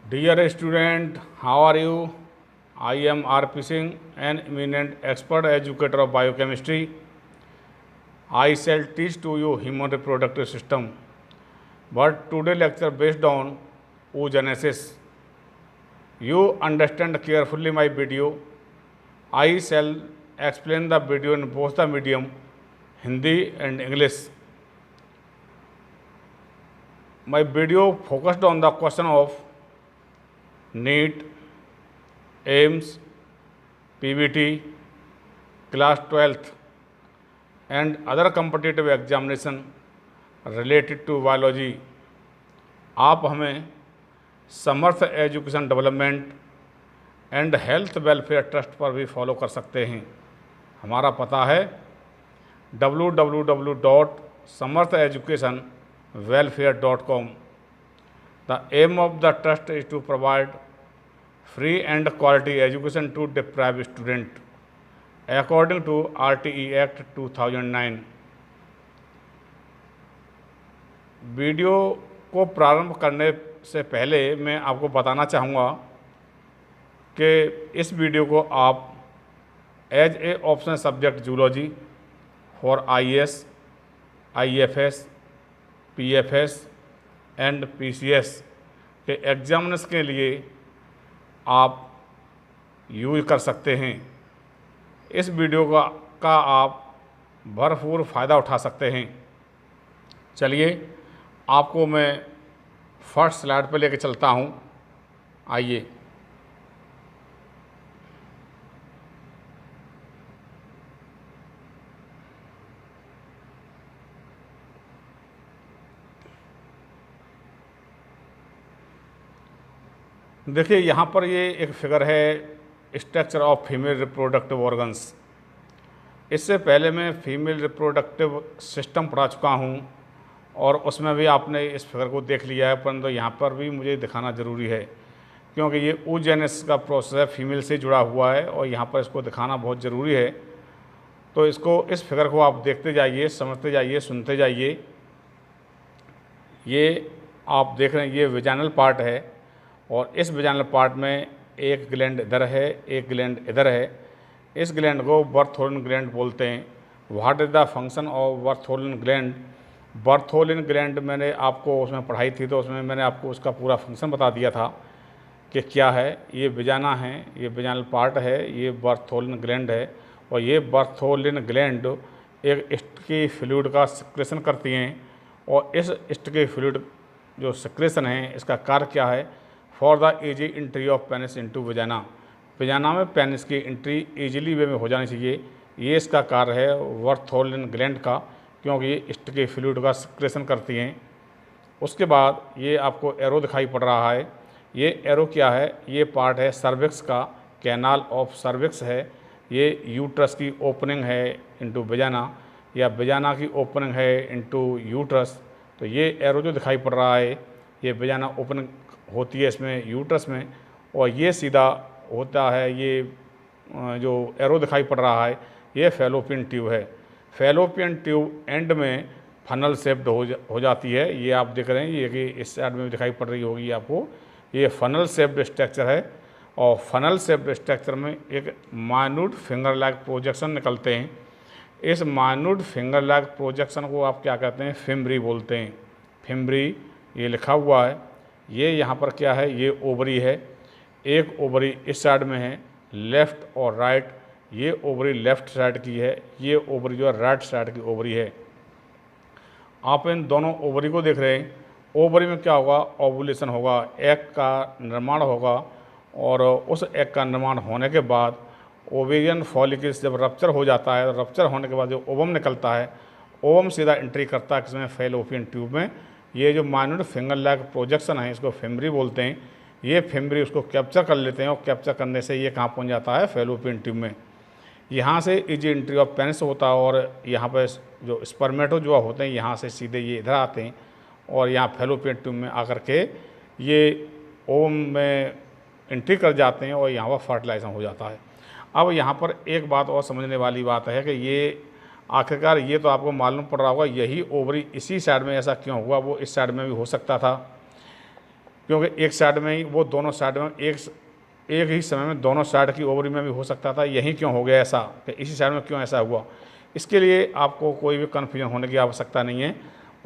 Dear student, how are you? I am R.P. Singh, an eminent expert educator of biochemistry. I shall teach to you human reproductive system. But today lecture based on oogenesis. You understand carefully my video. I shall explain the video in both the medium Hindi and English. My video focused on the question of NEET, AIMS, PBT, class 12th and other competitive examination related to biology. आप हमें Samarth education development and health welfare trust पर भी follow कर सकते हैं। हमारा पता है www.samartheducationwelfare.com. The aim of the trust is to provide free and quality education to deprived student according to RTE Act 2009. Video को प्रारंभ करने से पहले मैं आपको बताना चाहूँगा कि इस वीडियो को आप as a optional subject zoology for IAS, IFS, PFS and PCS के एग्जामिनेशन के लिए आप यूज कर सकते हैं। इस वीडियो का आप भरपूर फ़ायदा उठा सकते हैं। चलिए आपको मैं फर्स्ट स्लाइड पर लेकर चलता हूँ। आइए, देखिए यहाँ पर ये एक फिगर है structure of female reproductive organs. इससे पहले मैं फीमेल रिप्रोडक्टिव सिस्टम पढ़ा चुका हूँ और उसमें भी आपने इस फिगर को देख लिया है, परंतु यहाँ पर भी मुझे दिखाना ज़रूरी है क्योंकि ये oogenesis का प्रोसेस है, फीमेल से जुड़ा हुआ है और यहाँ पर इसको दिखाना बहुत ज़रूरी है। तो इस फिगर को आप देखते जाइए, समझते जाइए, सुनते जाइए। ये आप देख रहे हैं, ये विजाइनल पार्ट है और इस विजाइनल पार्ट में एक ग्लैंड इधर है, एक ग्लैंड इधर है। इस ग्लैंड को बर्थोलिन ग्लैंड बोलते हैं। What is the function of Bartholin gland? Bartholin gland मैंने आपको उसमें पढ़ाई थी, तो उसमें मैंने आपको उसका पूरा फंक्शन बता दिया था कि क्या है। ये विजाना है, ये विजाइनल पार्ट है, ये बर्थोलिन ग्लैंड है और ये बर्थोलिन ग्लैंड एक स्टिकी फ्लूइड का सिक्रेशन करती हैं और इस स्टिकी फ्लूइड जो सिक्रेशन है इसका कार्य क्या है? For the easy entry of penis into vagina. Vagina में पेनिस की एंट्री ईजिली वे में हो जानी चाहिए। ये इसका कार्य है बर्थोलिन ग्लैंड का, क्योंकि ये स्टिकी फ्लूइड का सिक्रेशन करती हैं। उसके बाद ये आपको एरो दिखाई पड़ रहा है। ये एरो क्या है? ये पार्ट है सर्विक्स का, कैनाल ऑफ सर्विक्स है। ये यूट्रस की ओपनिंग है इनटू विजाना या विजाना की ओपनिंग है इनटू यूट्रस। तो ये एरो जो दिखाई पड़ रहा है ये विजाना ओपनिंग होती है इसमें यूट्रस में और ये सीधा होता है, ये जो एरो दिखाई पड़ रहा है ये फैलोपियन ट्यूब है। फैलोपियन ट्यूब एंड में फनल शेप्ड हो जाती है। ये आप देख रहे हैं, ये कि इस साइड में दिखाई पड़ रही होगी आपको, ये फनल शेप्ड स्ट्रक्चर है और फनल शेप्ड स्ट्रक्चर में एक माइन्यूट फिंगर लाइक प्रोजेक्शन निकलते हैं। इस माइन्यूट फिंगर लाइक प्रोजेक्शन को आप क्या कहते हैं? फिम्ब्री बोलते हैं। फिम्ब्री ये लिखा हुआ है। ये यहाँ पर क्या है? ये ओवरी है। एक ओवरी इस साइड में है, लेफ़्ट और राइट। ये ओवरी लेफ़्ट साइड की है, ये ओवरी जो है राइट साइड की ओवरी है। आप इन दोनों ओवरी को देख रहे हैं। ओवरी में क्या होगा? ओवुलेशन होगा, एग का निर्माण होगा और उस एग का निर्माण होने के बाद ओवेरियन फॉलिकल्स जब रप्चर हो जाता है, रप्चर होने के बाद जो ओवम निकलता है, ओवम सीधा एंट्री करता है किसमें? फैलोपियन ट्यूब में। ये जो माइन्यूट फिंगर लाइक प्रोजेक्शन है इसको फिम्ब्री बोलते हैं। ये फिम्ब्री उसको कैप्चर कर लेते हैं और कैप्चर करने से ये कहाँ पहुँच जाता है? फैलोपियन ट्यूब में। यहाँ से इजी एंट्री ऑफ पेनिस होता है और यहाँ पर जो स्पर्मेटो जो होते हैं यहाँ से सीधे ये इधर आते हैं और यहाँ फैलोपियन ट्यूब में आकर के ये ओवम में एंट्री कर जाते हैं और यहाँ पर फर्टिलाइजेशन हो जाता है। अब यहाँ पर एक बात और समझने वाली बात है कि ये आखिरकार ये तो आपको मालूम पड़ रहा होगा यही ओवरी इसी साइड में ऐसा क्यों हुआ, वो इस साइड में भी हो सकता था। क्योंकि एक साइड में ही वो दोनों साइड में एक ही समय में दोनों साइड की ओवरी में भी हो सकता था। यहीं क्यों हो गया ऐसा, कि इसी साइड में क्यों ऐसा हुआ, इसके लिए आपको कोई भी कन्फ्यूजन होने की आवश्यकता नहीं है।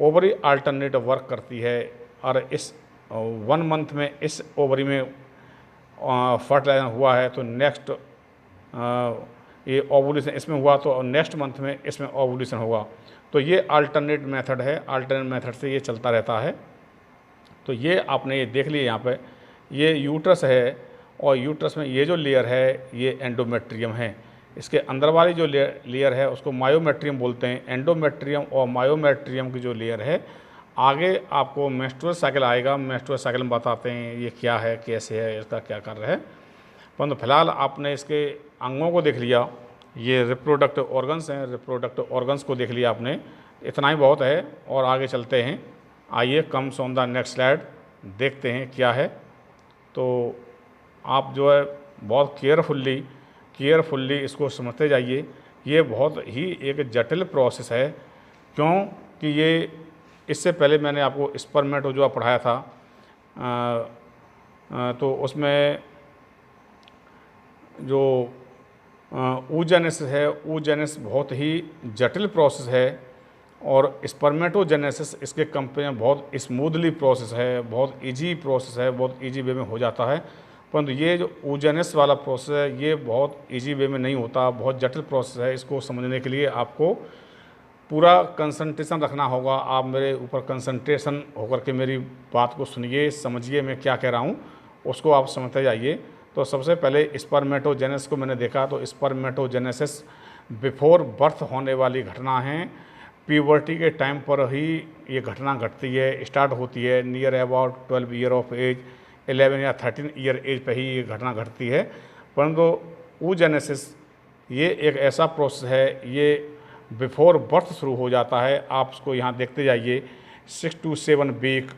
ओवरी अल्टरनेट वर्क करती है और इस 1 मंथ में इस ओवरी में फर्टिलाइजेशन हुआ है तो नेक्स्ट ये ओवुलेशन इसमें हुआ तो नेक्स्ट मंथ में इसमें ओवुलेशन होगा। तो ये अल्टरनेट मेथड है, अल्टरनेट मेथड से ये चलता रहता है। तो ये आपने ये देख लिया, यहाँ पे ये यूट्रस है और यूट्रस में ये जो लेयर है ये एंडोमेट्रियम है। इसके अंदर वाली जो लेयर है उसको मायोमेट्रियम बोलते हैं। एंडोमेट्रियम और मायोमेट्रियम की जो लेयर है, आगे आपको मेंस्ट्रुअल साइकिल आएगा, मेंस्ट्रुअल साइकिल में बताते हैं ये क्या है, कैसे है, इसका क्या कार्य है। परंतु फिलहाल आपने इसके अंगों को देख लिया, ये रिप्रोडक्टिव ऑर्गन्स हैं, रिप्रोडक्टिव ऑर्गन्स को देख लिया आपने, इतना ही बहुत है। और आगे चलते हैं, आइए comes on the next slide, देखते हैं क्या है। तो आप जो है बहुत केयरफुल्ली इसको समझते जाइए। ये बहुत ही एक जटिल प्रोसेस है, क्योंकि ये इससे पहले मैंने आपको स्पर्मेटोजोआ पढ़ाया था, तो उसमें जो oogenesis है, oogenesis बहुत ही जटिल प्रोसेस है और स्पर्मेटोजेनेसिस इसके कंपेयर में बहुत स्मूथली प्रोसेस है, बहुत इजी प्रोसेस है, बहुत इजी वे में हो जाता है। परंतु ये जो oogenesis वाला प्रोसेस है ये बहुत इजी वे में नहीं होता, बहुत जटिल प्रोसेस है। इसको समझने के लिए आपको पूरा कंसंट्रेशन रखना होगा। आप मेरे ऊपर कंसंट्रेशन होकर के मेरी बात को सुनिए, समझिए मैं क्या कह रहा हूँ, उसको आप समझते जाइए। तो सबसे पहले स्पर्मेटोजेनेसिस को मैंने देखा, तो स्पर्मेटोजेनेसिस बिफोर बर्थ होने वाली घटना है। प्यूबर्टी के टाइम पर ही ये घटना घटती है, स्टार्ट होती है। Near about 12 year of age, 11 या 13 ईयर एज पर ही ये घटना घटती है। परंतु oogenesis ये एक ऐसा प्रोसेस है, ये बिफोर बर्थ शुरू हो जाता है। आप उसको यहाँ देखते जाइए, 6 to 7 week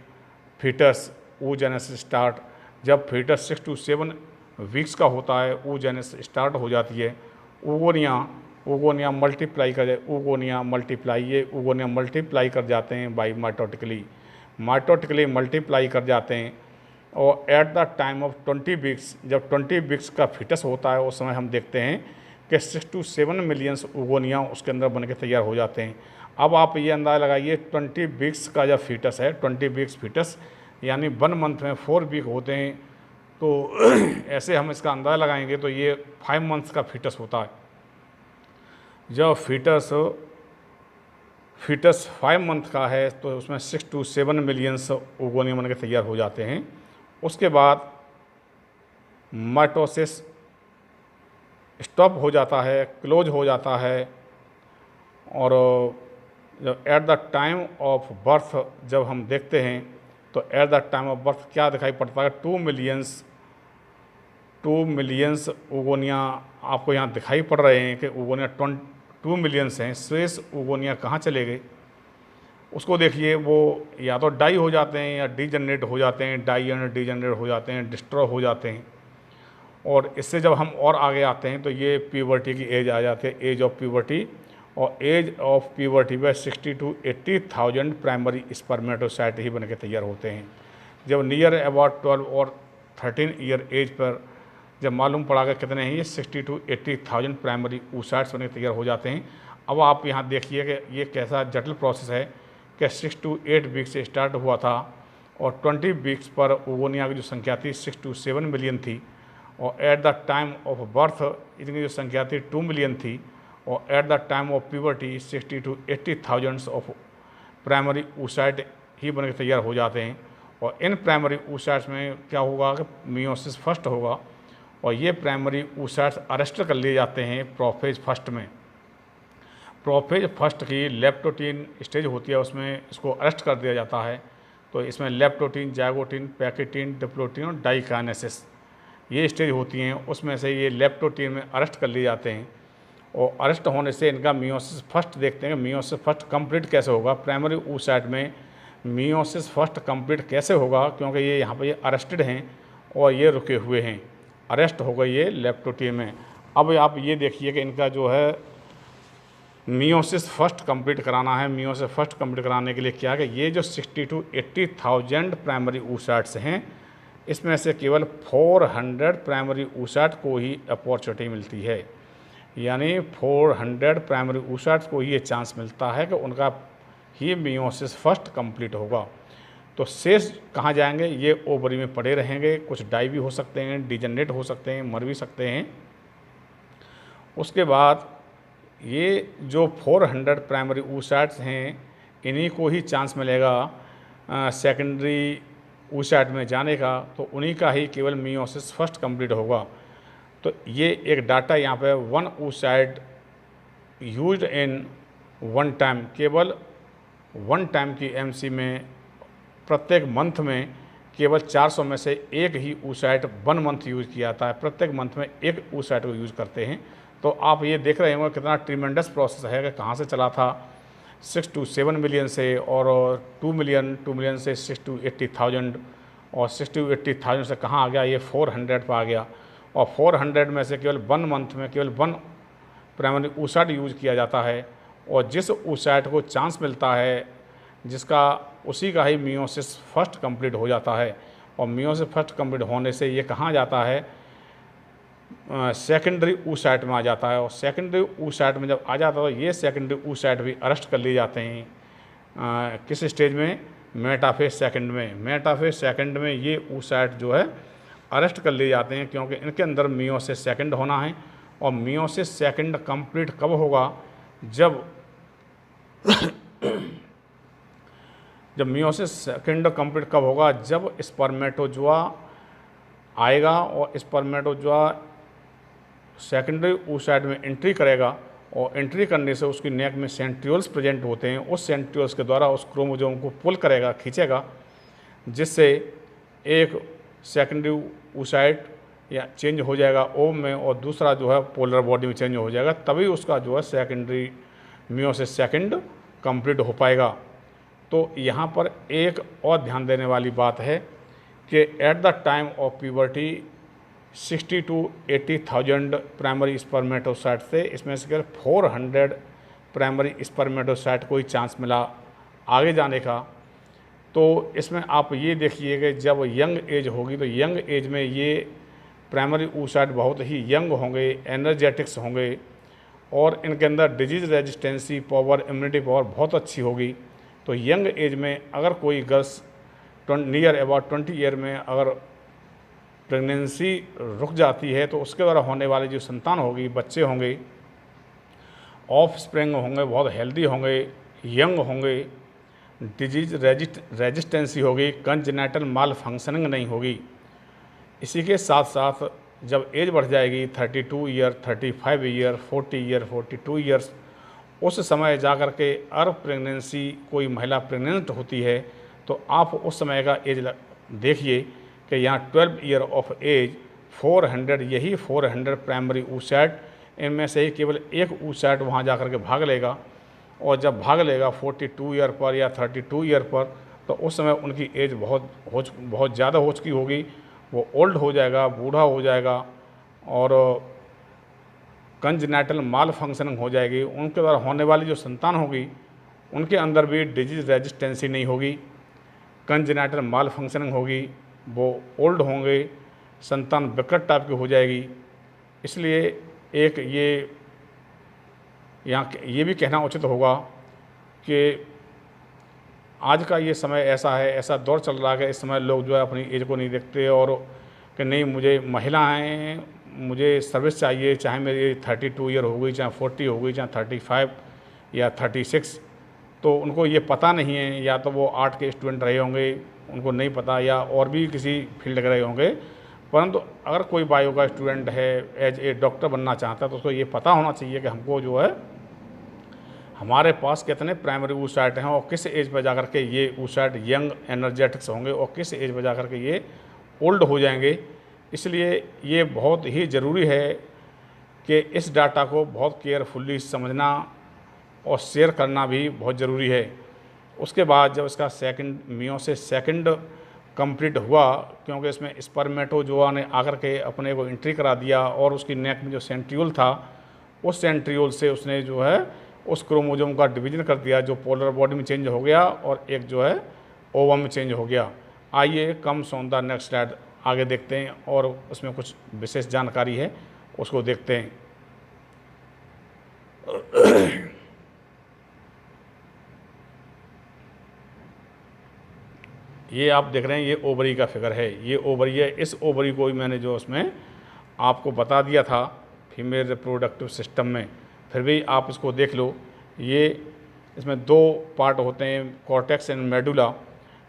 fetus oogenesis start. जब फीटस 6 to 7 वीक्स का होता है oogenesis स्टार्ट हो जाती है। oogonia मल्टीप्लाई कर जाए, oogonia मल्टीप्लाई, ये oogonia मल्टीप्लाई कर जाते हैं बाई माइटोटिकली मल्टीप्लाई कर जाते हैं। और eight the time of 20 weeks, जब 20 वीक्स का फीटस होता है उस समय हम देखते हैं कि 6 to 7 मिलियंस oogonia उसके अंदर बन के तैयार हो जाते हैं। अब आप ये अंदाज़ा लगाइए, 20 वीक्स का जब फीटस है, 20 वीक्स फीटस यानी 1 मंथ में 4 वीक होते हैं, तो ऐसे हम इसका अंदाज़ा लगाएंगे तो ये 5 मंथ्स का फीटस होता है। जब फीटस 5 मंथ का है तो उसमें 6 to 7 मिलियंस oogonia बन के तैयार हो जाते हैं। उसके बाद माइटोसिस स्टॉप हो जाता है, क्लोज हो जाता है। और जब eight the time of birth जब हम देखते हैं तो eight the time of birth क्या दिखाई पड़ता है, 2 मिलियंस oogonia आपको यहाँ दिखाई पड़ रहे हैं कि oogonia 2 मिलियंस हैं। शेष oogonia कहाँ चले गए उसको देखिए, वो या तो डाई हो जाते हैं या डीजनरेट हो जाते हैं, डाई एंड डीजनरेट हो जाते हैं, डिस्ट्रॉय हो जाते हैं। और इससे जब हम और आगे आते हैं तो ये प्यूबर्टी की एज आ जाती है, एज ऑफ प्यूबर्टी। और एज ऑफ प्यूबर्टी में 60 to 80,000 प्राइमरी स्पर्मेटोसाइट ही बन के तैयार होते हैं। जब नियर अबाउट 12 और 13 ईयर एज पर जब मालूम पड़ा कि कितने हैं, ये 60 to 80,000 प्राइमरी oocytes बन के तैयार हो जाते हैं। अब आप यहाँ देखिए कि ये कैसा जटिल प्रोसेस है कि 6 to 8 वीक से स्टार्ट हुआ था और 20 वीक्स पर oogonia की जो संख्या थी 6 to 7 मिलियन थी। और eight the time of birth इनकी जो संख्या थी 2 मिलियन थी। और eight the time of puberty 60 to 80,000 of primary oocyte ही बन के तैयार हो जाते हैं। और इन प्राइमरी oocytes में क्या होगा कि मियोसिस फर्स्ट होगा और ये प्राइमरी oocytes अरेस्ट कर लिए जाते हैं प्रोफेज फर्स्ट में। प्रोफेज फर्स्ट की लेप्टोटीन स्टेज होती है, उसमें इसको अरेस्ट कर दिया जाता है। तो इसमें लेप्टोटीन, जाइगोटीन, पैकेटीन, डिप्लोटीन और डाइकाइनेसिस ये स्टेज होती हैं। उसमें से ये लेप्टोटीन में अरेस्ट कर लिए जाते हैं और अरेस्ट होने से इनका मियोसिस फर्स्ट देखते हैं। मियोसिस फर्स्ट कंप्लीट कैसे होगा, प्राइमरी oocyte में मियोसिस फर्स्ट कंप्लीट कैसे होगा, क्योंकि ये यहाँ पर ये अरेस्टेड हैं और ये रुके हुए हैं, अरेस्ट हो गई ये लेप्टोटीन में। अब आप ये देखिए कि इनका जो है मियोसिस फर्स्ट कंप्लीट कराना है। मियोसिस फर्स्ट कंप्लीट कराने के लिए क्या है कि ये जो 60 to 80,000 प्राइमरी oocytes हैं इसमें से केवल 400 प्राइमरी oocyte को ही अपॉर्चुनिटी मिलती है, यानी 400 प्राइमरी oocytes को ये चांस मिलता है कि उनका ही मियोसिस फर्स्ट कंप्लीट होगा। तो शेष कहाँ जाएंगे? ये ओवरी में पड़े रहेंगे, कुछ डाई भी हो सकते हैं, डिजनरेट हो सकते हैं, मर भी सकते हैं। उसके बाद ये जो 400 प्राइमरी oocytes हैं, इन्हीं को ही चांस मिलेगा सेकेंडरी oocyte में जाने का, तो उन्हीं का ही केवल मियोसिस फर्स्ट कंप्लीट होगा। तो ये एक डाटा यहाँ पे 1 oocyte यूज्ड इन 1 टाइम, केवल 1 टाइम की एमसी में प्रत्येक मंथ में केवल 400 में से एक ही oocyte 1 मंथ यूज़ किया जाता है। प्रत्येक मंथ में एक oocyte को यूज़ करते हैं। तो आप ये देख रहे होंगे कितना ट्रीमेंडस प्रोसेस है कि कहाँ से चला था 6 to 7 मिलियन से, और 2 मिलियन से 6 to 80,000, और 6 to 80,000 से कहाँ आ गया? ये 400 पर आ गया। और 400 में से केवल 1 मंथ में केवल 1 प्राइमरी oocyte यूज़ किया जाता है, और जिस oocyte को चांस मिलता है जिसका, उसी का ही मियोसिस फर्स्ट कंप्लीट हो जाता है। और मियोसिस फर्स्ट कंप्लीट होने से ये कहाँ जाता है? सेकेंडरी oocyte में आ जाता है। और सेकेंडरी oocyte में जब आ जाता है तो ये सेकेंडरी oocyte भी अरेस्ट कर लिए जाते हैं। किस स्टेज में? मेटाफेज सेकंड में। मेटाफेज सेकंड में ये oocyte जो है अरेस्ट कर लिए जाते हैं, क्योंकि इनके अंदर मियोसिस सेकंड होना है। और मियोसिस सेकंड कंप्लीट कब होगा? जब मियोसिस सेकंड कंप्लीट कब होगा? जब स्पर्मेटोजोआ आएगा और स्पर्मेटोजोआ सेकेंडरी oocyte में एंट्री करेगा, और एंट्री करने से उसकी नेक में सेंट्रियोल्स प्रेजेंट होते हैं। उस सेंट्रियोल्स के द्वारा उस क्रोमोसोम को पुल करेगा, खींचेगा, जिससे एक सेकेंडरी oocyte या चेंज हो जाएगा ओव में, और दूसरा जो है पोलर बॉडी में चेंज हो जाएगा। तभी उसका जो है सेकेंडरी मियोसिस सेकंड कंप्लीट हो पाएगा। तो यहाँ पर एक और ध्यान देने वाली बात है कि eight the time of puberty 60 to 80,000 primary spermatocyte से, इसमें से केवल 400 प्राइमरी स्पर्मेटोसाइट को ही चांस मिला आगे जाने का। तो इसमें आप ये देखिए कि जब यंग एज होगी तो यंग एज में ये प्राइमरी oocyte बहुत ही यंग होंगे, एनर्जेटिक्स होंगे, और इनके अंदर disease resistancy power, immunity power बहुत अच्छी होगी। तो यंग एज में अगर कोई गर्ल्स नियर अबाउट 20 ईयर में अगर प्रेगनेंसी रुक जाती है, तो उसके द्वारा होने वाली जो संतान होगी, बच्चे होंगे, ऑफ स्प्रिंग होंगे, बहुत हेल्दी होंगे, यंग होंगे, डिजीज रेजिस्टेंसी होगी, कंजेनिटल माल फंक्शनिंग नहीं होगी। इसी के साथ साथ जब एज बढ़ जाएगी 32 ईयर, 35 ईयर, 40 ईयर, 42 ईयर्स, उस समय जा कर के अगर प्रेगनेंसी कोई महिला प्रेग्नेंट होती है, तो आप उस समय का एज देखिए कि यहाँ 12 ईयर ऑफ एज 400, यही 400 प्राइमरी oocyte, इनमें से ही केवल एक oocyte वहाँ जा कर के भाग लेगा। और जब भाग लेगा 42 ईयर पर या 32 ईयर पर, तो उस समय उनकी एज बहुत ज़्यादा हो चुकी होगी, वो ओल्ड हो जाएगा, बूढ़ा हो जाएगा, और कंजेनिटल माल फंक्शनिंग हो जाएगी। उनके द्वारा होने वाली जो संतान होगी, उनके अंदर भी डिजीज रेजिस्टेंसी नहीं होगी, कंजेनिटल माल फंक्शनिंग होगी, वो ओल्ड होंगे, संतान विकृत टाइप की हो जाएगी। इसलिए एक यहाँ ये भी कहना उचित होगा कि आज का ये समय ऐसा है, ऐसा दौर चल रहा है कि इस समय लोग जो है अपनी एज को नहीं देखते, और कि नहीं मुझे महिला हैं, मुझे सर्विस चाहिए, चाहे मेरी 32 ईयर हो गई, चाहे 40 हो गई, चाहे 35 या 36। तो उनको ये पता नहीं है, या तो वो आर्ट के स्टूडेंट रहे होंगे, उनको नहीं पता, या और भी किसी फील्ड के रहे होंगे। परंतु अगर कोई बायो का स्टूडेंट है, एज ए डॉक्टर बनना चाहता है, तो उसको ये पता होना चाहिए कि हमको जो है हमारे पास कितने प्राइमरी oocyte हैं, और किस एज पर जाकर के ये oocyte यंग एनर्जेटिक्स होंगे, और किस एज पर जाकर के ये ओल्ड हो जाएंगे। इसलिए ये बहुत ही ज़रूरी है कि इस डाटा को बहुत केयरफुली समझना और शेयर करना भी बहुत ज़रूरी है। उसके बाद जब इसका मियोसिस सेकंड कंप्लीट हुआ, क्योंकि इसमें स्पर्मेटोजोआ ने आकर के अपने को एंट्री करा दिया, और उसकी नेक में जो सेंट्रियोल था, उस सेंट्रियोल से उसने जो है उस क्रोमोसोम का डिवीजन कर दिया, जो पोलर बॉडी में चेंज हो गया, और एक जो है ओवम में चेंज हो गया। आइए comes on the next slide, आगे देखते हैं और उसमें कुछ विशेष जानकारी है उसको देखते हैं। ये आप देख रहे हैं, ये ओवरी का फिगर है, ये ओवरी है। इस ओवरी को ही मैंने जो उसमें आपको बता दिया था फीमेल रिप्रोडक्टिव सिस्टम में, फिर भी आप इसको देख लो। ये इसमें 2 पार्ट होते हैं, कॉर्टेक्स एंड मेडुला।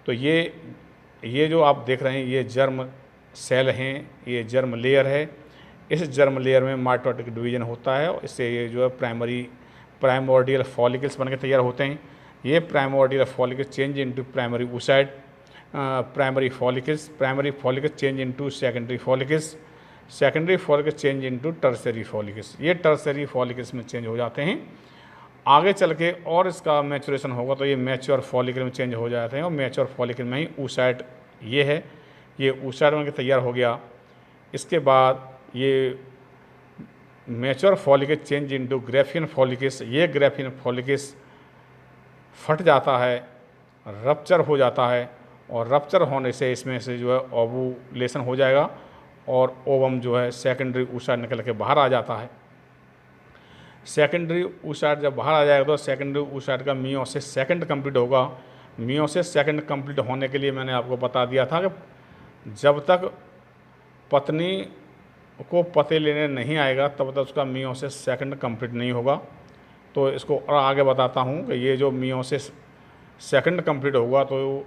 तो ये जो आप देख रहे हैं ये जर्म सेल हैं, ये जर्म लेयर है। इस जर्म लेयर में माइटोटिक डिवीजन होता है और इससे ये जो है प्राइमोर्डियल फॉलिकल्स बन के तैयार होते हैं। ये primordial follicles change into primary oocyte, primary follicles change into secondary follicles, secondary follicles change into tertiary follicles. ये टर्शियरी फॉलिकल्स में चेंज हो जाते हैं। आगे चल के और इसका मैचुरेशन होगा तो ये मैच्योर फॉलिकल में चेंज हो जाते हैं और मैच्योर फॉलिकल में ही oocyte ये है, ये oocyte बन के तैयार हो गया। इसके बाद ये mature follicle change into Graafian follicles. ये ग्राफियन फॉलिकल्स फट जाता है, रप्चर हो जाता है और रप्चर होने से इसमें से जो है ओवुलेशन हो जाएगा और ओवम जो है सेकेंडरी oocyte निकल के बाहर आ जाता है। सेकेंडरी oocyte जब बाहर आ जाएगा तो सेकेंडरी oocyte का मियोसिस सेकंड कंप्लीट होगा। मियोसिस सेकंड कंप्लीट होने के लिए मैंने आपको बता दिया था कि जब तक पत्नी को पते लेने नहीं आएगा तब तक उसका मियोसिस सेकंड कंप्लीट नहीं होगा। तो इसको और आगे बताता हूँ कि ये जो मियोसिस सेकंड कंप्लीट होगा तो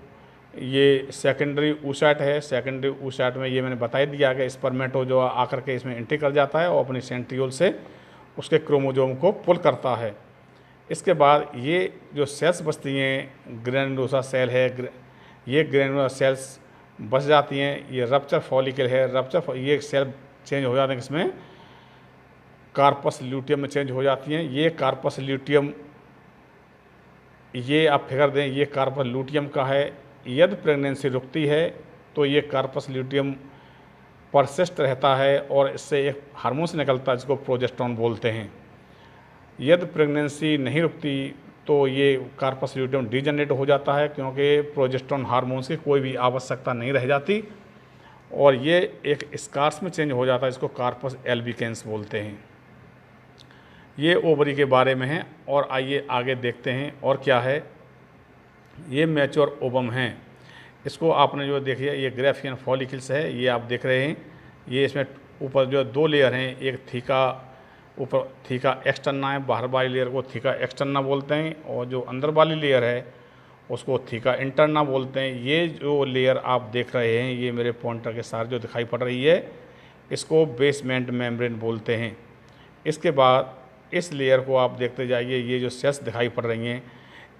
ये सेकेंडरी oocyte है। सेकेंडरी oocyte में ये मैंने बता ही दिया कि स्पर्मेटो जो आकर के इसमें एंट्री कर जाता है और अपनी सेंट्रियोल से उसके क्रोमोजोम को पुल करता है। इसके बाद ये जो सेल्स बचती हैं, ग्रैनुलोसा सेल है, ये ग्रैनुलोसा सेल्स बच जाती हैं। ये रप्चर फॉलिकल है, ये सेल चेंज हो जाते हैं, इसमें कार्पस ल्यूटियम में चेंज हो जाती हैं। ये कार्पस ल्यूटियम, ये आप फिगर दें, ये कार्पस ल्यूटियम का है। यदि प्रेगनेंसी रुकती है तो ये कार्पस ल्यूटियम परसिस्ट रहता है और इससे एक हार्मोन निकलता है जिसको प्रोजेस्टेरोन बोलते हैं। यदि प्रेगनेंसी नहीं रुकती तो ये कार्पस ल्यूटियम डीजनरेट हो जाता है क्योंकि प्रोजेस्टेरोन हार्मोन्स की कोई भी आवश्यकता नहीं रह जाती और ये एक स्कार्स में चेंज हो जाता है, इसको कार्पस एल्बिकेंस बोलते हैं। ये ओवरी के बारे में है और आइए आगे देखते हैं और क्या है। ये मैच्योर ओवम हैं। इसको आपने जो देखिए ये ग्राफियन फॉलिकल्स है, ये आप देख रहे हैं। ये इसमें ऊपर जो 2 लेयर हैं, एक थीका ऊपर थीका एक्सटर्ना है, बाहर वाली लेयर को थीका एक्सटर्ना बोलते हैं और जो अंदर वाली लेयर है उसको थीका इंटरना बोलते हैं। ये जो लेयर आप देख रहे हैं, ये मेरे पॉइंटर के साथ जो दिखाई पड़ रही है, इसको बेसमेंट मेम्ब्रेन बोलते हैं। इसके बाद इस लेयर को आप देखते जाइए, ये जो सेल्स दिखाई पड़ रही हैं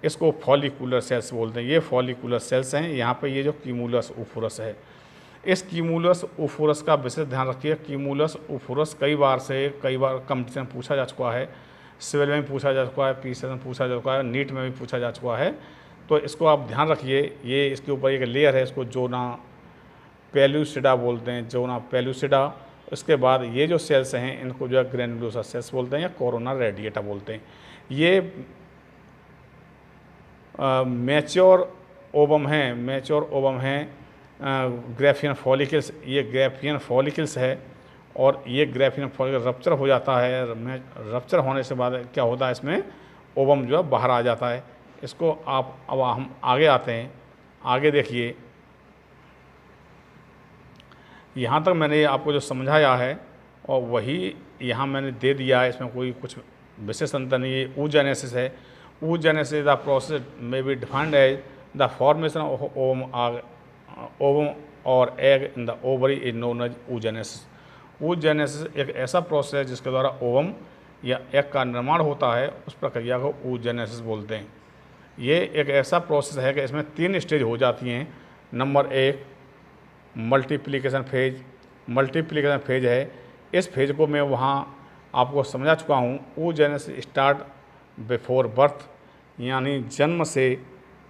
इसको फॉलिकुलर सेल्स बोलते हैं। ये फॉलिकुलर सेल्स हैं। यहाँ पे ये जो क्यूमुलस ओफोरस है, इस क्यूमुलस ओफोरस का विशेष ध्यान रखिए। क्यूमुलस ओफोरस कई बार कंपटीशन पूछा जा चुका है, सिविल में पूछा जा चुका है, पीसीएस में पूछा जा चुका है, नीट में भी पूछा जा चुका है। तो इसको आप ध्यान रखिए। ये इसके ऊपर एक लेयर है, इसको जोना पेल्यूसिडा बोलते हैं, जोना पेल्यूसिडा। उसके बाद ये जो सेल्स हैं इनको जो है ग्रैनुलोसा सेल्स बोलते हैं या कोरोना रेडिएटा बोलते हैं। ये मैच्योर ओवम हैं, ग्राफियन फॉलिकल्स। ये ग्राफियन फॉलिकल्स है और ये ग्राफियन फॉलिकल रप्चर हो जाता है। रप्चर होने से बाद क्या होता है, इसमें ओवम जो है बाहर आ जाता है। इसको आप अब हम आगे आते हैं। आगे देखिए, यहाँ तक मैंने आपको जो समझाया है और वही यहाँ मैंने दे दिया है, इसमें कोई कुछ विशेष अंतर नहीं है। oogenesis है। oogenesis द प्रोसेस में be defined as the formation of ovum और egg in the ovary is known as oogenesis। oogenesis एक ऐसा प्रोसेस है जिसके द्वारा ओवम या एग का निर्माण होता है, उस प्रक्रिया को oogenesis बोलते हैं। ये एक ऐसा प्रोसेस है कि इसमें 3 स्टेज हो जाती हैं। नंबर 1 मल्टीप्लिकेशन फेज है। इस फेज को मैं वहाँ आपको समझा चुका हूँ। oogenesis स्टार्ट बिफोर बर्थ, यानी जन्म से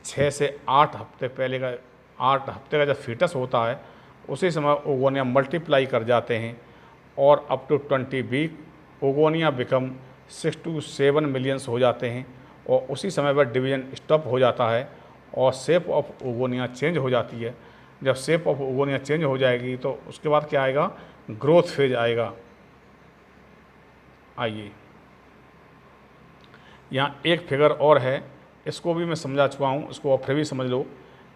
6 से 8 हफ्ते पहले का 8 हफ्ते का जब फीटस होता है उसी समय ओगोनिया मल्टीप्लाई कर जाते हैं और up to 20 week oogonia become 6 to 7 millions हो जाते हैं और उसी समय पर डिवीजन स्टॉप हो जाता है और शेप ऑफ ओगोनिया चेंज हो जाती है। जब शेप ऑफ ओगोनिया चेंज हो जाएगी तो उसके बाद क्या आएगा, ग्रोथ फेज आएगा। आइए यहाँ एक फिगर और है, इसको भी मैं समझा चुका हूँ, इसको और फिर भी समझ लो।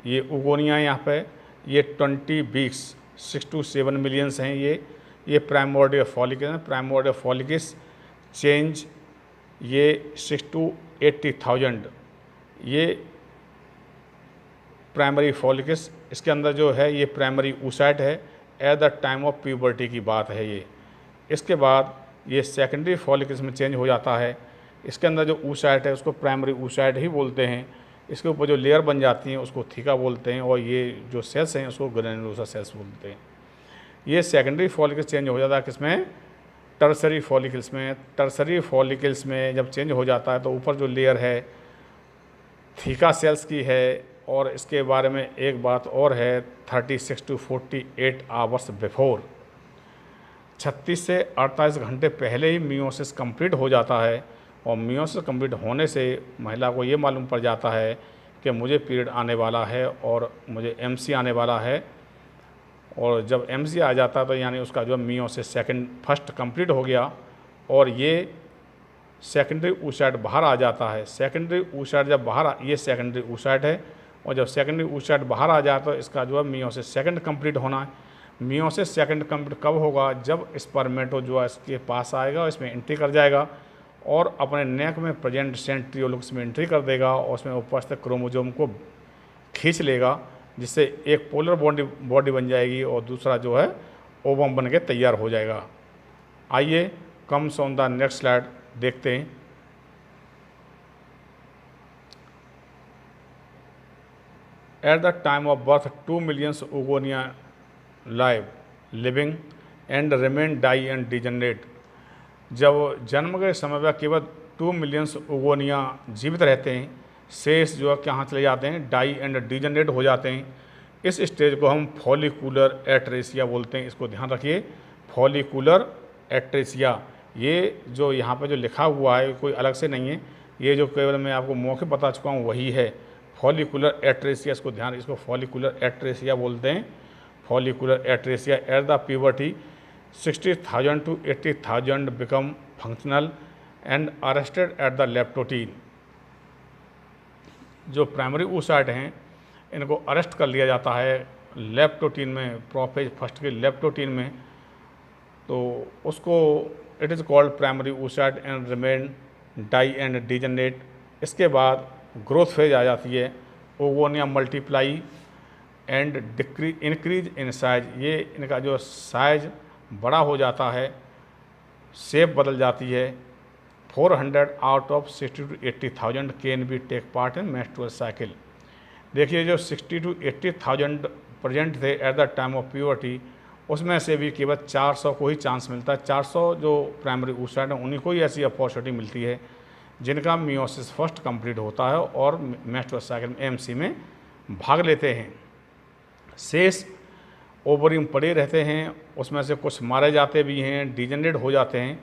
ये ओगोनिया यहाँ पे ये 20 वीक्स 6 to 7 मिलियंस हैं। ये प्राइमोर्डियल फॉलिकल है। प्राइमोर्डियल फॉलिकस चेंज ये 6 to 80,000 ये प्राइमरी फॉलिकस, इसके अंदर जो है ये प्राइमरी ऊसाइट है। At the time of puberty की बात है ये। इसके बाद ये सेकेंडरी फॉलिकस में चेंज हो जाता है। इसके अंदर जो ऊसाइट है उसको प्राइमरी ऊसाइट ही बोलते हैं। इसके ऊपर जो लेयर बन जाती हैं उसको थीका बोलते हैं, और ये जो सेल्स हैं उसको ग्रैन्युलोसा सेल्स बोलते हैं। ये सेकेंडरी फॉलिकल्स चेंज हो जाता है किसमें, टर्सरी फॉलिकल्स में। टर्सरी फॉलिकल्स में जब चेंज हो जाता है तो ऊपर जो लेयर है थीका सेल्स की है। और इसके बारे में एक बात और है, 36 to 48 आवर्स बिफोर, 36 से 48 घंटे पहले ही मियोसिस कंप्लीट हो जाता है। और मियोसिस कंप्लीट होने से महिला को ये मालूम पड़ जाता है कि मुझे पीरियड आने वाला है और मुझे एमसी आने वाला है। और जब एमसी आ जाता है तो यानी उसका जो मियोसिस फर्स्ट कंप्लीट हो गया और ये सेकेंडरी ऊसाइट बाहर आ जाता है। सेकेंडरी ऊसाइट जब ये सेकेंडरी ऊसाइट है, और जब सेकेंडरी ऊसाइट बाहर आ जाए तो इसका जो है मियोसिस सेकंड कंप्लीट होना है। मियोसिस सेकंड कंप्लीट कब होगा, जब स्पर्मेटो जो है इसके पास आएगा, इसमें एंट्री कर जाएगा और अपने नेक में प्रेजेंट सेंट्रियोलस में एंट्री कर देगा और उसमें उपस्थित क्रोमोसोम को खींच लेगा, जिससे एक पोलर बॉडी बन जाएगी और दूसरा जो है ओवम बन के तैयार हो जाएगा। आइए comes on the next slide देखते हैं। At the time of birth 2 millions oogonia living and remain die and degenerate. जब जन्म के समय पर केवल 2 मिलियंस ओगोनिया जीवित रहते हैं, शेष जो है कहाँ चले जाते हैं, डाई एंड डिजनरेट हो जाते हैं। इस स्टेज को हम फॉलिकुलर एट्रेसिया बोलते हैं। इसको ध्यान रखिए, फॉलिकुलर एट्रेसिया। ये जो यहाँ पे जो लिखा हुआ है कोई अलग से नहीं है, ये जो केवल मैं आपको मौके बता चुका हूँ वही है, फॉलिकुलर एट्रेसिया। इसको फॉलिकुलर एट्रेसिया बोलते हैं। Follicular atresia at the puberty 60,000 to 80,000 become functional and arrested at the leptotene. जो प्राइमरी ऊसाइट हैं इनको अरेस्ट कर लिया जाता है लेप्टोटीन में, प्रोफेज फर्स्ट के लेप्टोटीन में। तो उसको it is called primary oocyte and remain die and degenerate. इसके बाद ग्रोथ फेज आ जाती है। Oogonia multiply and increase in size. ये इनका जो साइज बड़ा हो जाता है, शेप बदल जाती है। 400 out of 60 to 80,000 can be take part in menstrual cycle. देखिए जो 60 to 80,000 प्रेजेंट थे at the time of puberty, उसमें से भी केवल 400 को ही चांस मिलता है। 400 जो प्राइमरी ऊसाइट हैं उन्हीं को ही ऐसी अपॉर्चुनिटी मिलती है जिनका मियोसिस फर्स्ट कंप्लीट होता है और मेंस्ट्रुअल साइकिल में एमसी में भाग लेते हैं। शेष ओवरी में पड़े रहते हैं, उसमें से कुछ मारे जाते भी हैं, डिजनरेट हो जाते हैं।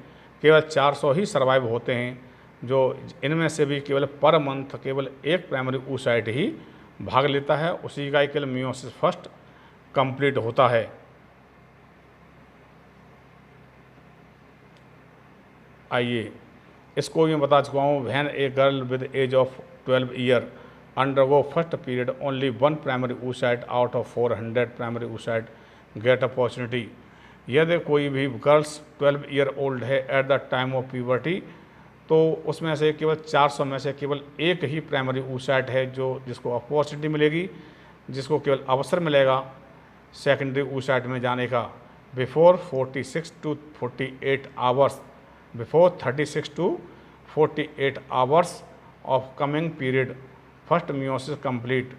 केवल 400 ही सर्वाइव होते हैं, जो इनमें से भी केवल पर मंथ केवल एक प्राइमरी ऊसाइट ही भाग लेता है, उसी का केवल मियोसिस फर्स्ट कंप्लीट होता है। आइए इसको भी मैं बता चुका हूँ। When a girl with age of 12 year undergo first period only 1 primary oocyte out of 400 primary oocyte get opportunity. यदि कोई भी गर्ल्स 12 ईयर ओल्ड है at the time of puberty, तो उसमें से केवल 400 में से केवल एक ही प्राइमरी ऊसाइट है जिसको अपॉर्चुनिटी मिलेगी, जिसको केवल अवसर मिलेगा सेकेंडरी ऊसाइट में जाने का। Before 46 to 48 hours, before 36 to 48 hours of coming period first meiosis complete.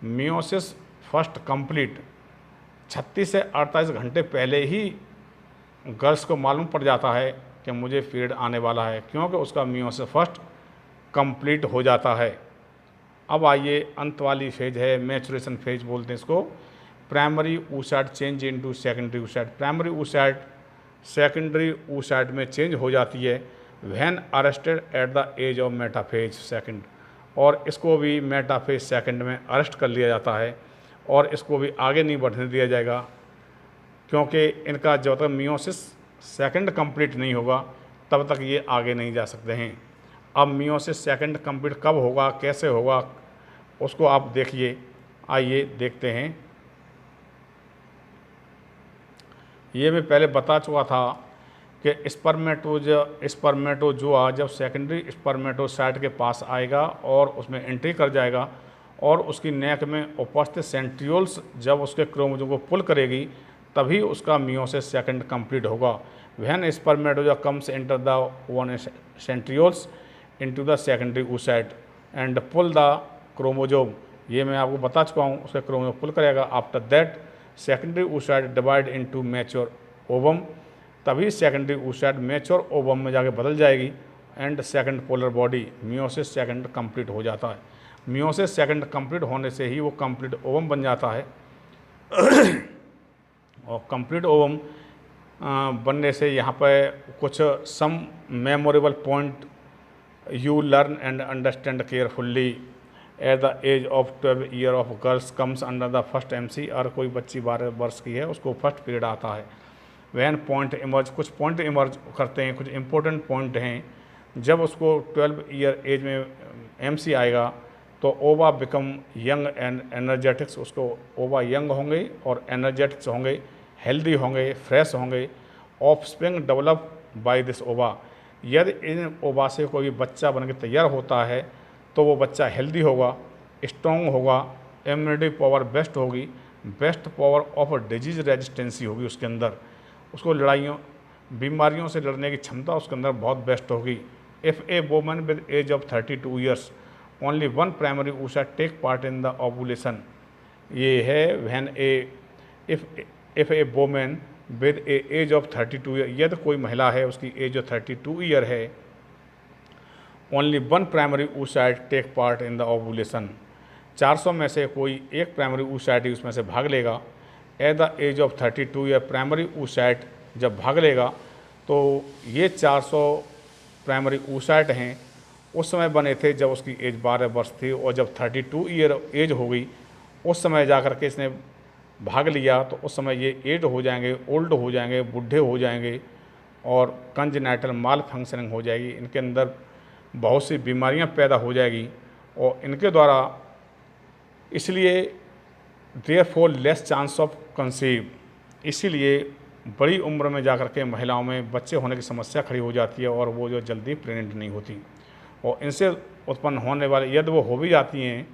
Meiosis first complete 36 से 48 घंटे पहले ही गर्ल्स को मालूम पड़ जाता है कि मुझे पीरियड आने वाला है, क्योंकि उसका मियोसिस फर्स्ट कंप्लीट हो जाता है। अब आइए अंत वाली फेज है, मैचुरेशन फेज बोलते हैं इसको। Primary oocyte change into secondary oocyte. Primary oocyte secondary oocyte में चेंज हो जाती है when arrested at the age of metaphase second, और इसको भी मेटाफेज सेकंड में अरेस्ट कर लिया जाता है। और इसको भी आगे नहीं बढ़ने दिया जाएगा, क्योंकि इनका जब तक मियोसिस सेकंड कंप्लीट नहीं होगा तब तक ये आगे नहीं जा सकते हैं। अब मियोसिस सेकंड कंप्लीट कब होगा, कैसे होगा, उसको आप देखिए। आइए देखते हैं। ये मैं पहले बता चुका था कि स्पर्मेटोजोआ जब सेकेंडरी स्पर्मेटोसाइट के पास आएगा और उसमें एंट्री कर जाएगा और उसकी नेक में उपस्थित सेंट्रियोल्स जब उसके क्रोमोसोम को पुल करेगी तभी उसका मियोसिस सेकंड कंप्लीट होगा। When spermatozoa comes enter the one centrioles into the secondary oocyte and pull the chromosome, ये मैं आपको बता चुका हूँ, उसके क्रोमोजोम पुल करेगा। After that secondary oocyte divide into mature ovum, तभी सेकेंडरी oocyte मैच्योर ओवम में जाके बदल जाएगी and second polar body meiosis second complete हो जाता है। मियोसिस सेकंड कंप्लीट होने से ही वो कंप्लीट ओवम बन जाता है और कंप्लीट ओवम बनने से यहाँ पर कुछ some memorable point you learn and understand carefully at the age of 12 year of girls comes under the first MC। और कोई बच्ची 12 वर्ष की है उसको फर्स्ट पीरियड आता है। वैन पॉइंट इमर्ज, कुछ पॉइंट इमर्ज करते हैं, कुछ इंपॉर्टेंट पॉइंट हैं। जब उसको 12 ईयर एज में MC आएगा तो ओवा बिकम यंग एंड एनर्जेटिक्स, उसको ओवा यंग होंगे और एनर्जेटिक्स होंगे, हेल्दी होंगे, फ्रेश होंगे। Of spring develop by this ओवा, यदि इन ओवा से कोई बच्चा बन के तैयार होता है तो वो बच्चा हेल्दी होगा, स्ट्रॉन्ग होगा, इम्यूनिटी पावर बेस्ट होगी, best power of disease resistancy होगी उसके अंदर, उसको बीमारियों से लड़ने की क्षमता उसके अंदर बहुत बेस्ट होगी। If a woman with age of 32 years only one primary oocyte take part in the ovulation, ये है when if a woman with a age of 32 year, यदि कोई महिला है उसकी एज ऑफ 32 ईयर है, only one primary oocyte take part in the ovulation, 400 में से कोई एक प्राइमरी oocyte ही उसमें से भाग लेगा। At the age of 32 year primary oocyte जब भाग लेगा तो ये 400 प्राइमरी oocyte हैं उस समय बने थे जब उसकी एज 12 वर्ष थी, और जब 32 ईयर एज हो गई उस समय जा कर के इसने भाग लिया तो उस समय ये एज हो जाएंगे, ओल्ड हो जाएंगे, बूढ़े हो जाएंगे और कंजेनाइटल माल फंक्शनिंग हो जाएगी, इनके अंदर बहुत सी बीमारियां पैदा हो जाएगी और इनके द्वारा, इसलिए therefore less chance of conceive, इसीलिए बड़ी उम्र में जाकर के महिलाओं में बच्चे होने की समस्या खड़ी हो जाती है और वो जो जल्दी प्रेग्नेंट नहीं होती। और इनसे उत्पन्न होने वाले, यदि वो हो भी जाती हैं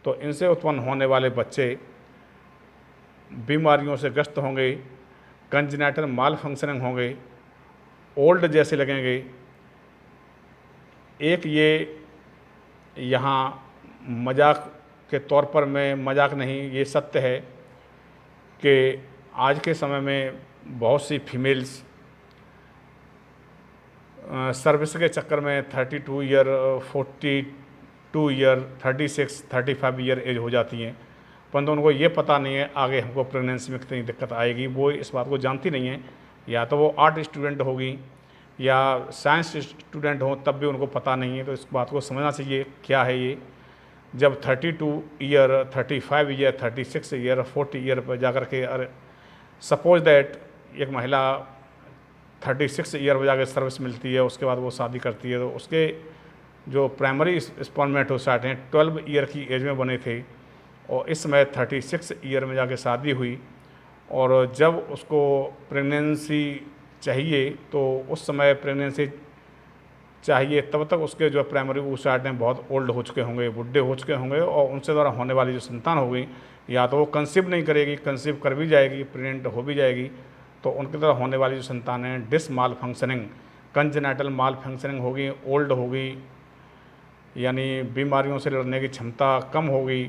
तो इनसे उत्पन्न होने वाले बच्चे बीमारियों से ग्रस्त होंगे, कंजेनाइटल माल फंक्शनिंग होंगे, ओल्ड जैसे लगेंगे। एक ये यहाँ मजाक के तौर पर, मैं मजाक नहीं, ये सत्य है कि आज के समय में बहुत सी फीमेल्स सर्विस के चक्कर में 32 ईयर, 42 ईयर, 36, 35 ईयर एज हो जाती हैं, परंतु उनको ये पता नहीं है आगे हमको प्रेगनेंसी में कितनी दिक्कत आएगी। वो इस बात को जानती नहीं है, या तो वो आर्ट स्टूडेंट होगी या साइंस स्टूडेंट हो, तब भी उनको पता नहीं है। तो इस बात को समझना चाहिए क्या है ये। जब 32 ईयर, 35 ईयर, 36 ईयर, 40 ईयर पर जाकर के, अरे सपोज दैट एक महिला 36 ईयर पर जाकर सर्विस मिलती है, उसके बाद वो शादी करती है, तो उसके जो प्राइमरी स्पर्मेटोसाइट हैं 12 ईयर की एज में बने थे और इस समय 36 ईयर में जाके शादी हुई, और जब उसको प्रेगनेंसी चाहिए तो उस समय प्रेगनेंसी चाहिए तब तक उसके जो प्राइमरी oocyte हैं बहुत ओल्ड हो चुके होंगे, बुढ़े हो चुके होंगे, और उनसे द्वारा होने वाली जो संतान होगी या तो वो कंसीव नहीं करेगी, कंसीव कर भी जाएगी, प्रेग्नेंट हो भी जाएगी, तो उनके द्वारा होने वाली जो संतान है डिस माल फंक्शनिंग, कंजेनाइटल माल फंक्शनिंग होगी, ओल्ड होगी, यानी बीमारियों से लड़ने की क्षमता कम होगी,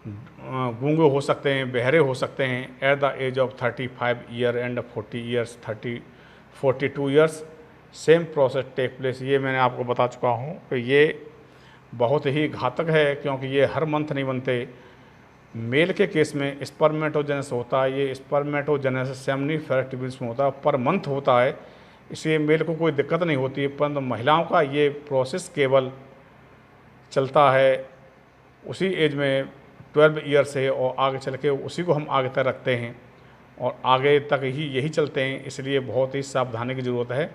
गूंगे हो सकते हैं, बहरे हो सकते हैं। At the age of 35 year and 40 years, 42 years same process take place. ये मैंने आपको बता चुका हूँ कि ये बहुत ही घातक है, क्योंकि ये हर मंथ नहीं बनते। मेल के केस में स्पर्मेटोजेनेसिस होता है, ये स्पर्मेटोजेनेसिस सेमनीफेरेक्टिविल्स में होता है, पर मंथ होता है, इसलिए मेल को कोई दिक्कत नहीं होती है, परंतु महिलाओं का ये प्रोसेस केवल चलता है उसी एज में 12 ईयर से और आगे चल के उसी को हम आगे तक रखते हैं और आगे तक ही यही चलते हैं, इसलिए बहुत ही सावधानी की ज़रूरत है।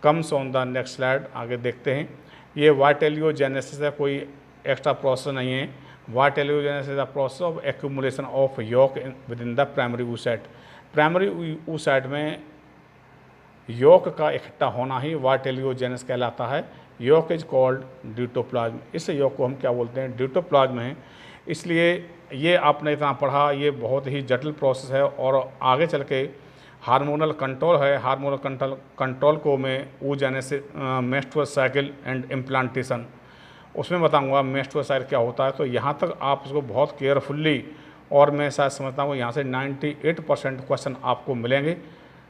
Comes on the next slide, आगे देखते हैं। ये वाइटेलियोजेनेसिस है, कोई एक्स्ट्रा प्रोसेस नहीं है। Vitellogenesis is the process of accumulation of yolk within the primary oocyte। Primary oocyte में यॉक का इकट्ठा होना ही वाइटेलियोजेनेसिस कहलाता है। Yolk is called deutoplasm. इस यॉक को हम क्या बोलते हैं? ड्यूटोप्लाज्म है। इसलिए ये आपने इतना पढ़ा, ये बहुत ही जटिल प्रोसेस है और आगे चल के हार्मोनल कंट्रोल है। हार्मोनल कंट्रोल को मैं oogenesis, menstrual cycle and implantation, उसमें बताऊंगा मेंस्ट्रुअल साइकिल क्या होता है। तो यहाँ तक आप उसको बहुत केयरफुल्ली, और मैं शायद समझता हूँ यहाँ से 98% क्वेश्चन आपको मिलेंगे।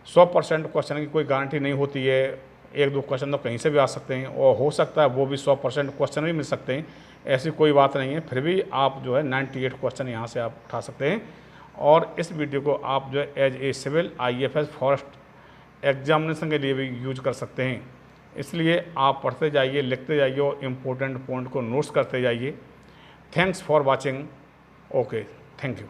100% क्वेश्चन की कोई गारंटी नहीं होती है, एक दो क्वेश्चन तो कहीं से भी आ सकते हैं और हो सकता है वो भी 100% क्वेश्चन भी मिल सकते हैं, ऐसी कोई बात नहीं है। फिर भी आप जो है 98 क्वेश्चन यहाँ से आप उठा सकते हैं। और इस वीडियो को आप जो है as a civil IAFS forest examination के लिए भी यूज कर सकते हैं। इसलिए आप पढ़ते जाइए, लिखते जाइए और इम्पोर्टेंट पॉइंट को नोट्स करते जाइए। Thanks for watching. Okay, thank you.